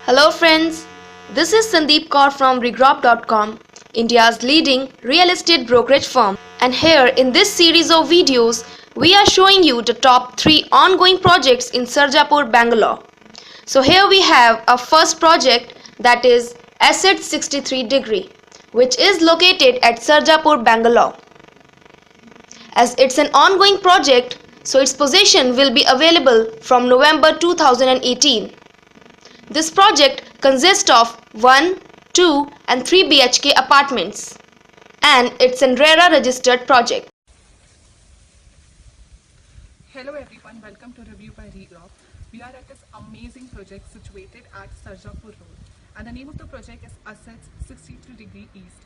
Hello friends, this is Sandeep Kaur from Regrob.com, India's leading real estate brokerage firm. And here in this series of videos, we are showing you the top 3 ongoing projects in Sarjapur Bangalore. So here we have our first project, that is Asset 63 Degree, which is located at Sarjapur Bangalore. As it's an ongoing project, so its possession will be available from November 2018. This project consists of 1, 2 and 3 BHK apartments, and it's an RERA registered project. Hello everyone, welcome to Review by Regrob. We are at this amazing project situated at Sarjapur Road, and the name of the project is Assets 63 Degree East.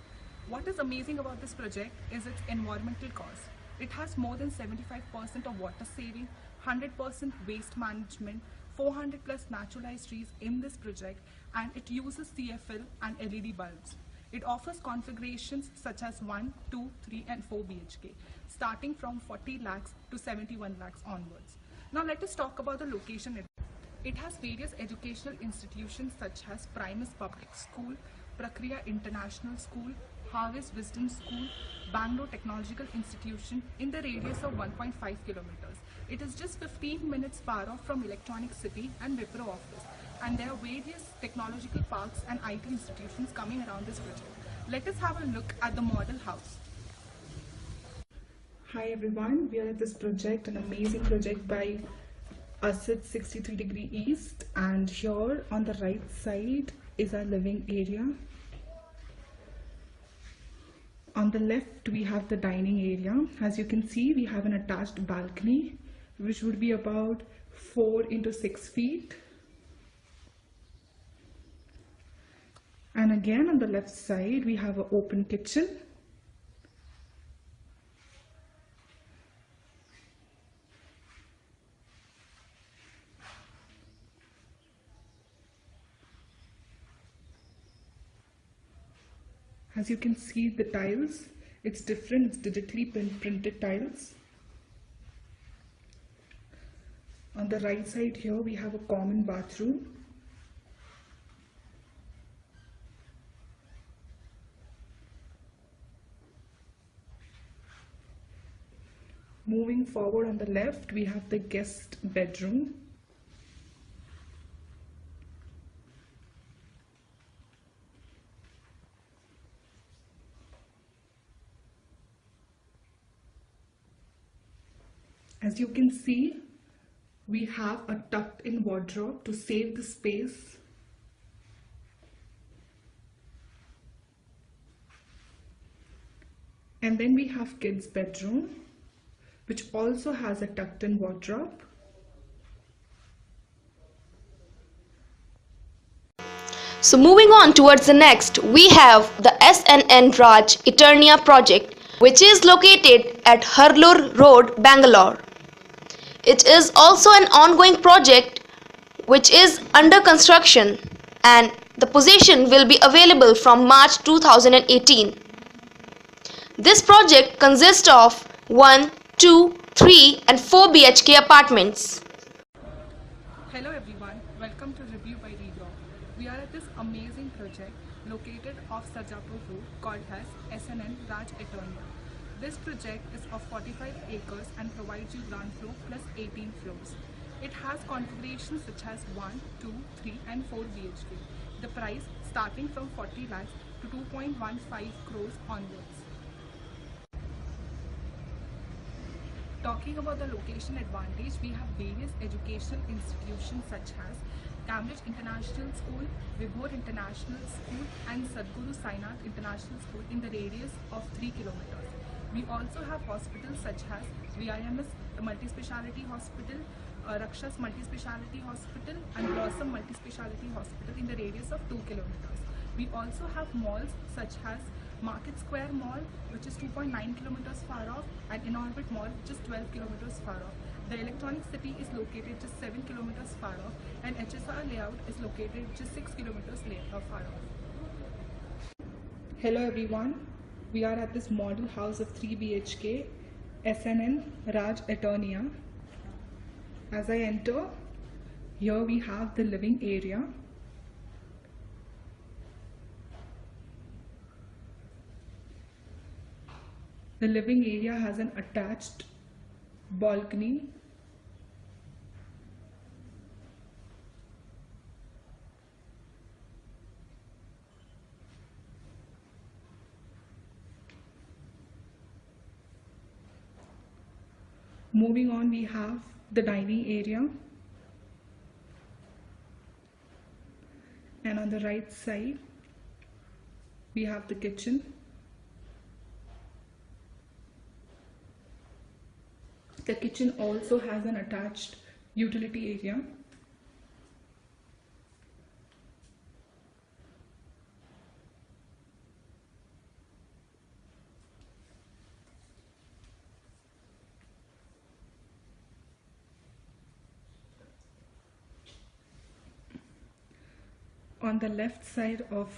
What is amazing about this project is its environmental cause. It has more than 75% of water saving, 100% waste management, 400 plus naturalized trees in this project, and it uses CFL and LED bulbs. It offers configurations such as 1, 2, 3 and 4 BHK, starting from 40 lakhs to 71 lakhs onwards. Now let us talk about the location. It has various educational institutions such as Primus Public School, Prakriya International School, Harvest Wisdom School, Bangalore Technological Institution in the radius of 1.5 kilometers. It is just 15 minutes far off from Electronic City and Wipro office, and there are various technological parks and IT institutions coming around this project. Let us have a look at the model house. Hi everyone, we are at this project, an amazing project by Asset 63 Degree East, and here on the right side is our living area. On the left we have the dining area. As you can see, we have an attached balcony which would be about 4 into 6 feet. And again on the left side we have an open kitchen. As you can see, the tiles, it's different, it's digitally printed tiles. On the right side here we have a common bathroom. Moving forward on the left we have the guest bedroom. As you can see, we have a tucked-in wardrobe to save the space. And then we have kids' bedroom, which also has a tucked-in wardrobe. So moving on towards the next, we have the SNN Raj Eternia project, which is located at Harlur Road, Bangalore. It is also an ongoing project which is under construction, and the possession will be available from March 2018. This project consists of 1, 2, 3 and 4 BHK apartments. Hello everyone, welcome to Review by Regrob. We are at this amazing project located off Sarjapur Road called as SNN Raj Eternia. This project is of 45 acres and provides you ground floor plus 18 floors. It has configurations such as 1, 2, 3 and 4 BHK. The price starting from 40 lakhs to 2.15 crores onwards. Talking about the location advantage, we have various educational institutions such as Cambridge International School, Vibhor International School and Sadhguru Sainath International School in the radius of 3 kilometers. We also have hospitals such as VIMS Multispeciality Hospital, Rakshas Multispeciality Hospital and Blossom Multispeciality Hospital in the radius of 2 kilometers. We also have malls such as Market Square Mall, which is 2.9 kilometers far off, and Inorbit Mall, which is 12 kilometers far off. The Electronic City is located just 7 kilometers far off, and HSR Layout is located just 6 kilometers far off. Hello everyone. We are at this model house of 3 BHK, SNN Raj Eternia. As I enter, here we have the living area. The living area has an attached balcony. Moving on, we have the dining area, and on the right side we have the kitchen. The kitchen also has an attached utility area. On the left side of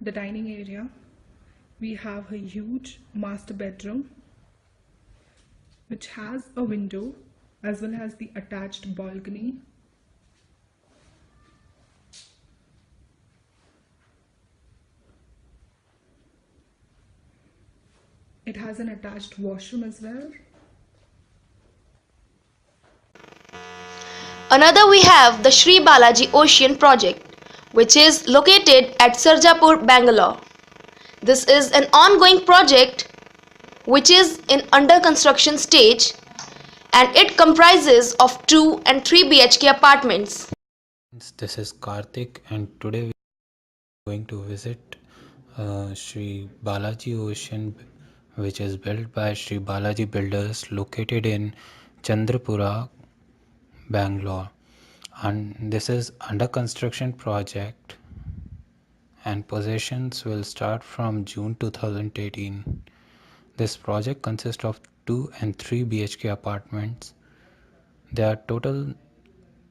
the dining area, we have a huge master bedroom which has a window as well as the attached balcony. It has an attached washroom as well. Another we have the Sri Balaji Ocean project, which is located at Sarjapur, Bangalore. This is an ongoing project which is in under construction stage, and it comprises of 2 and 3 BHK apartments. This is Karthik, and today we are going to visit Sri Balaji Ocean, which is built by Sri Balaji Builders, located in Chandrapura, Bangalore. And this is under construction project, and possessions will start from June 2018. This project consists of 2 and 3 BHK apartments. There are total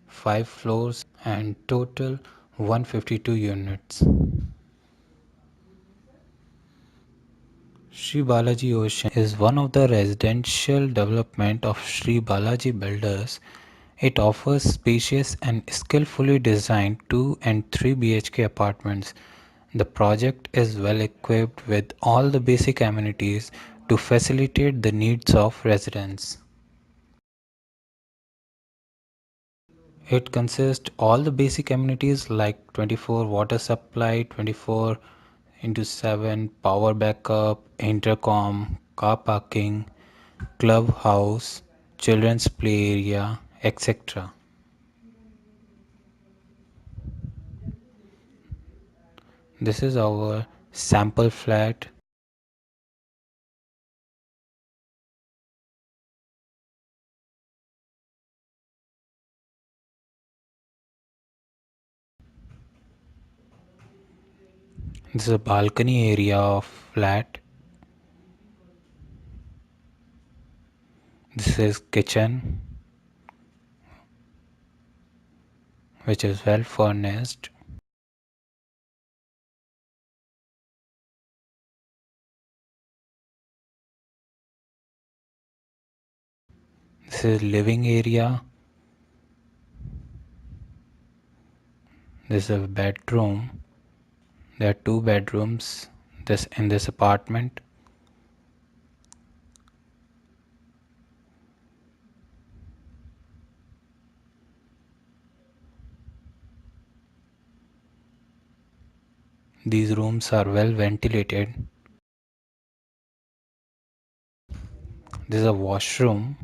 5 floors and total 152 units. Sri Balaji Ocean is one of the residential development of Sri Balaji Builders. It offers spacious and skillfully designed 2 and 3 BHK apartments. The project is well equipped with all the basic amenities to facilitate the needs of residents. It consists all the basic amenities like 24 water supply, 24/7 power backup, intercom, car parking, clubhouse, children's play area, etc. This is our sample flat. This is a balcony area of flat. This is kitchen, which is well furnished. This is living area. This is a bedroom. There are 2 bedrooms in this apartment. These rooms are well ventilated. This is a washroom.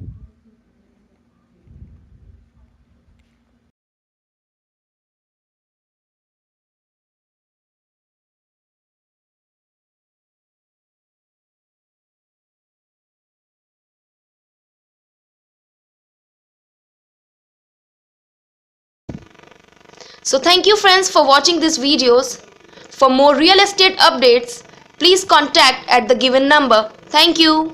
So thank you friends for watching these videos. For more real estate updates, please contact at the given number. Thank you.